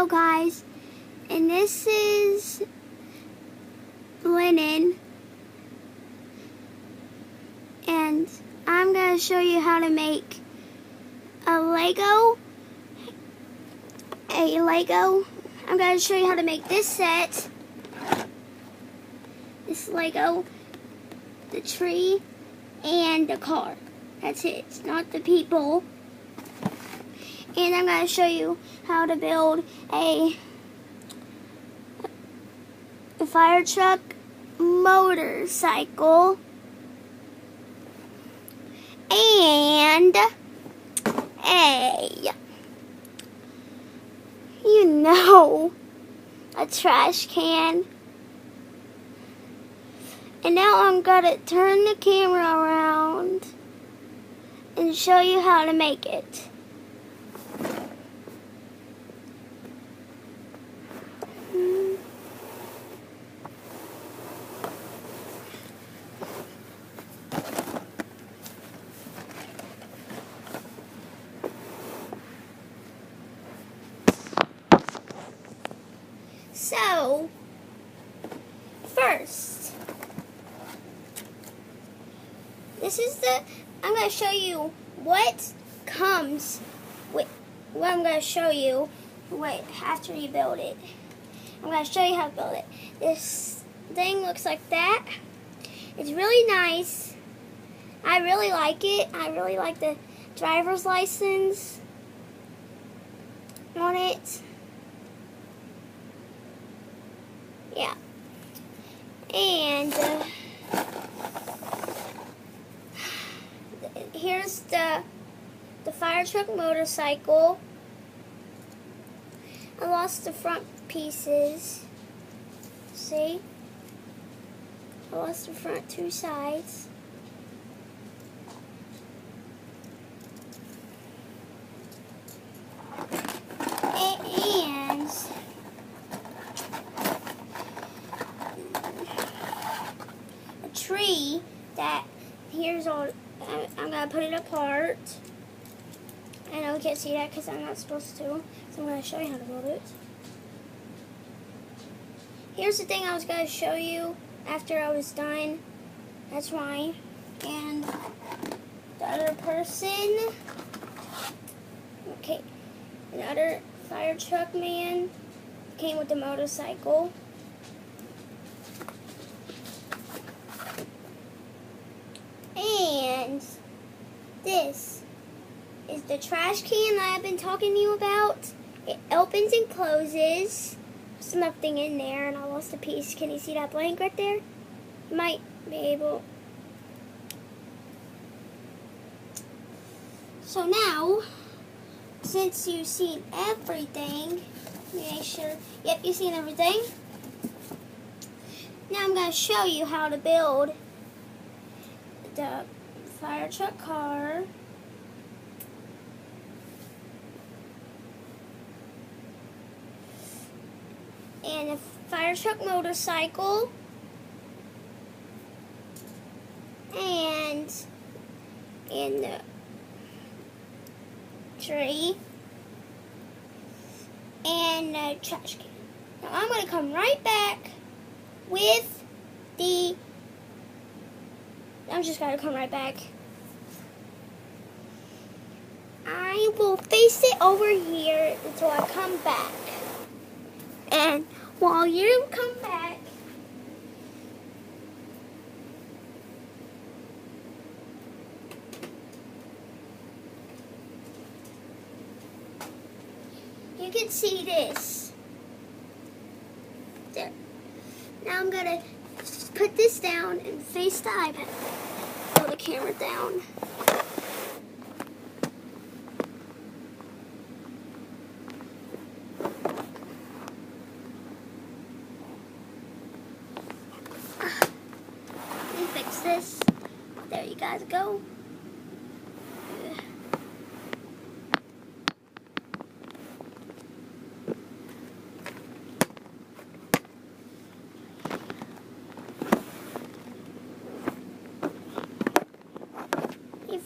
Hello guys, and this is Lennon, and I'm going to show you how to make a Lego. I'm going to show you how to make this set, this Lego, the tree, and the car. That's it, not the people. And I'm going to show you how to build a fire truck motorcycle and a trash can. And now I'm going to turn the camera around and show you how to make it. So, first, I'm going to show you what comes with, what I'm going to show you after you build it. I'm going to show you how to build it. This thing looks like that. It's really nice. I really like it. I really like the driver's license on it. Yeah. And here's the fire truck motorcycle. I lost the front pieces. See? I lost the front two sides. And a tree that here's all. I'm gonna put it apart. I know you can't see that because I'm not supposed to, so I'm gonna show you how to build it. Here's the thing I was gonna show you after I was done. That's mine. And the other person. Okay, another fire truck man came with the motorcycle. And this is the trash can that I've been talking to you about. It opens and closes. There's nothing in there, and I lost a piece. Can you see that blank right there? You might be able. So now, since you've seen everything, make sure, yep, you've seen everything. Now I'm going to show you how to build the fire truck car. And a fire truck motorcycle. And the tree. And the trash can. Now I'm going to come right back with the... I'm just going to come right back. I will face it over here until I come back. And while you come back, you can see this. There. Now I'm going to put this down and face the iPad. Pull the camera down. Let me fix this. There you guys go.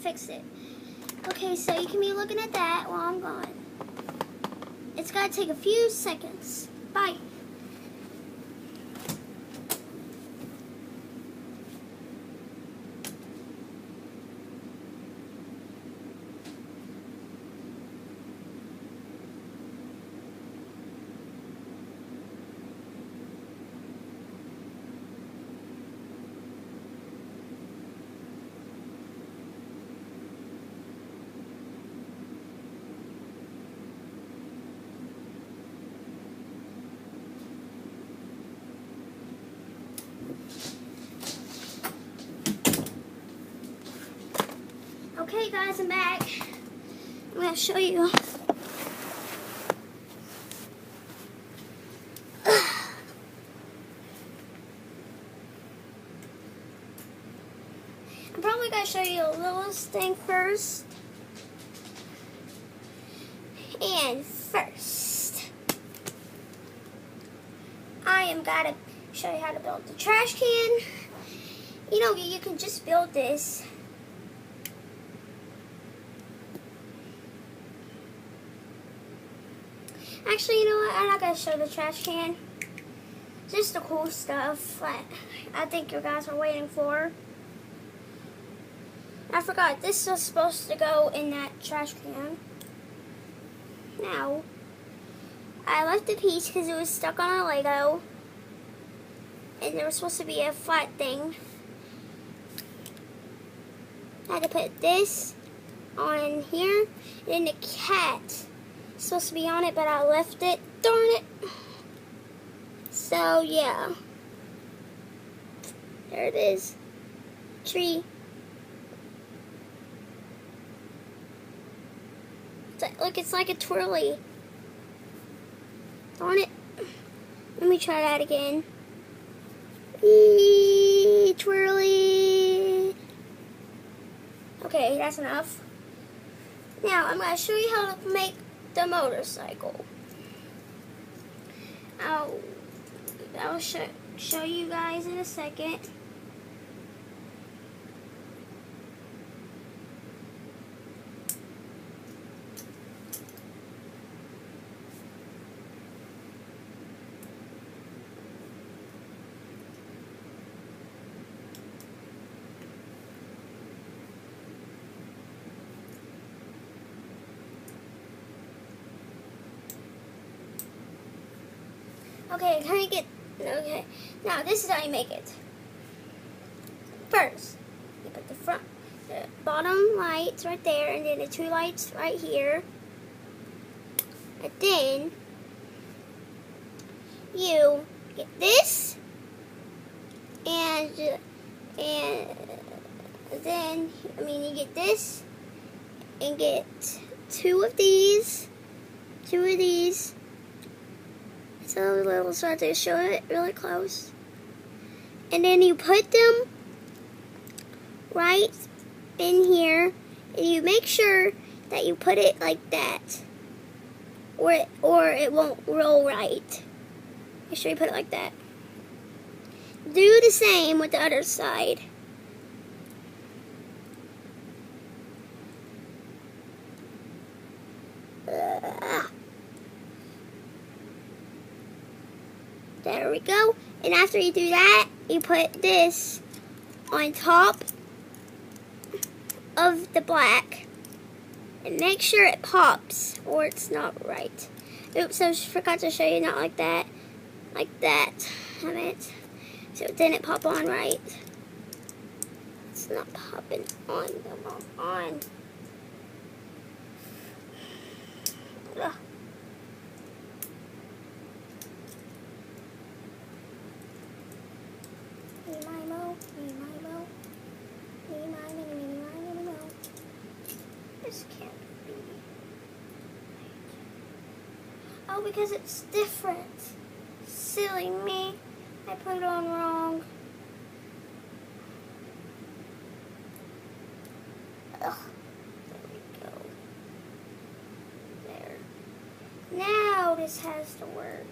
Fix it. Okay, so you can be looking at that while I'm gone. It's It's gotta take a few seconds. Bye. Okay guys, I'm back. I'm going to show you. I'm probably going to show you the littlest thing first. And first, I am going to show you how to build the trash can. You know, you can just build this. Actually, you know what? I'm not going to show the trash can. Just the cool stuff that I think you guys are waiting for. I forgot, this was supposed to go in that trash can. Now, I left the piece because it was stuck on a Lego. And there was supposed to be a flat thing. I had to put this on here. And then the cat supposed to be on it, but I left it. Darn it. So yeah, there it is. Tree. Look, it's like a twirly. Darn it. Let me try that again. Eee, twirly. Okay, that's enough. Now I'm going to show you how to make the motorcycle. I'll show you guys in a second. Okay, can I get, okay, now this is how you make it. First, you put the bottom lights right there, and then the two lights right here. And then, you get this, and then, you get this, and get two of these, so we'll start to show it really close. And then you put them right in here, and you make sure that you put it like that, or it won't roll right. Make sure you put it like that. Do the same with the other side. There we go. And after you do that, you put this on top of the black. And make sure it pops, or it's not right. Oops, I forgot to show you, not like that. Like that. Damn it. So it didn't pop on right. It's not popping on. Come on. Ugh. This can't be. Oh, because it's different. Silly me. I put it on wrong. Ugh. There we go. There. Now this has to work.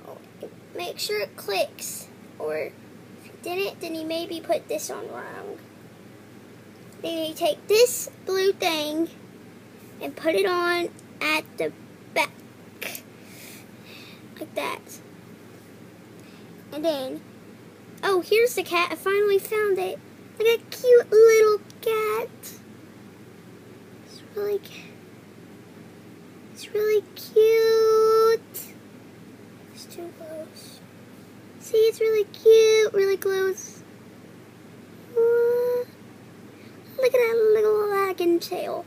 Oh, make sure it clicks. Or if you didn't, then you maybe put this on wrong. Then you take this blue thing and put it on at the back, like that. And then, oh, here's the cat. I finally found it. Like a cute little cat. It's really cute. It's too close. See, it's really cute, really close. Look at that little wagging tail.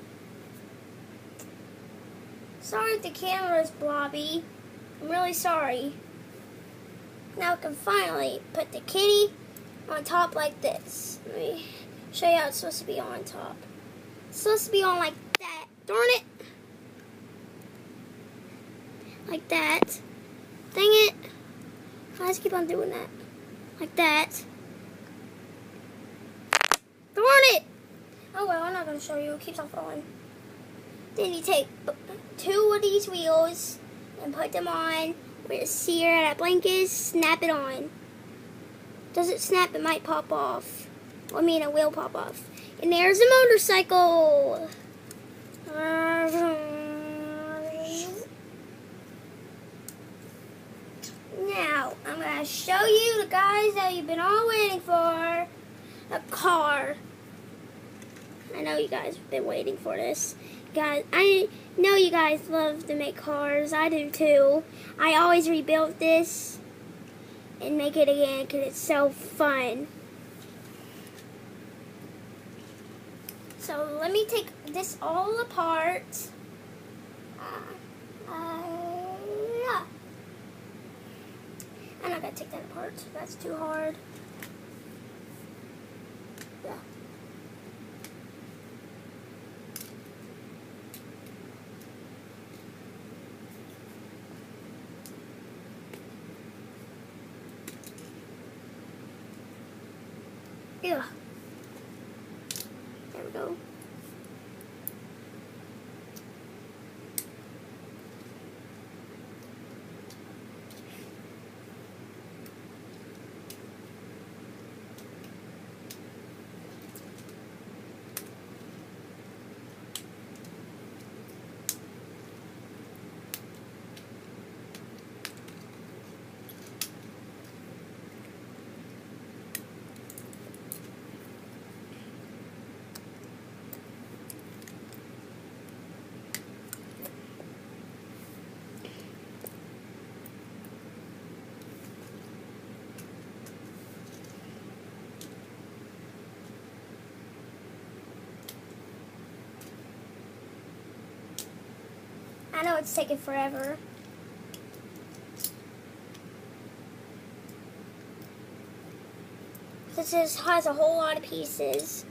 Sorry if the camera is blobby. I'm really sorry. Now I can finally put the kitty on top like this. Let me show you how it's supposed to be on top. It's supposed to be on like that. Darn it. Like that. Dang it. I just keep on doing that. Like that. Darn it. Oh well, I'm not going to show you. It keeps on falling. Then you take 2 of these wheels and put them on where the sear that blanket is. Snap it on. Does it snap? It might pop off. Well, I mean, it will pop off. And there's a motorcycle. Now, I'm going to show you the guys that you've been all waiting for. A car. I know you guys have been waiting for this. Guys, I know you guys love to make cars. I do too. I always rebuild this and make it again because it's so fun. So let me take this all apart. Yeah. I'm not going to take that apart. That's too hard. Yeah. Yeah. There we go. I know it's taking forever. This has a whole lot of pieces.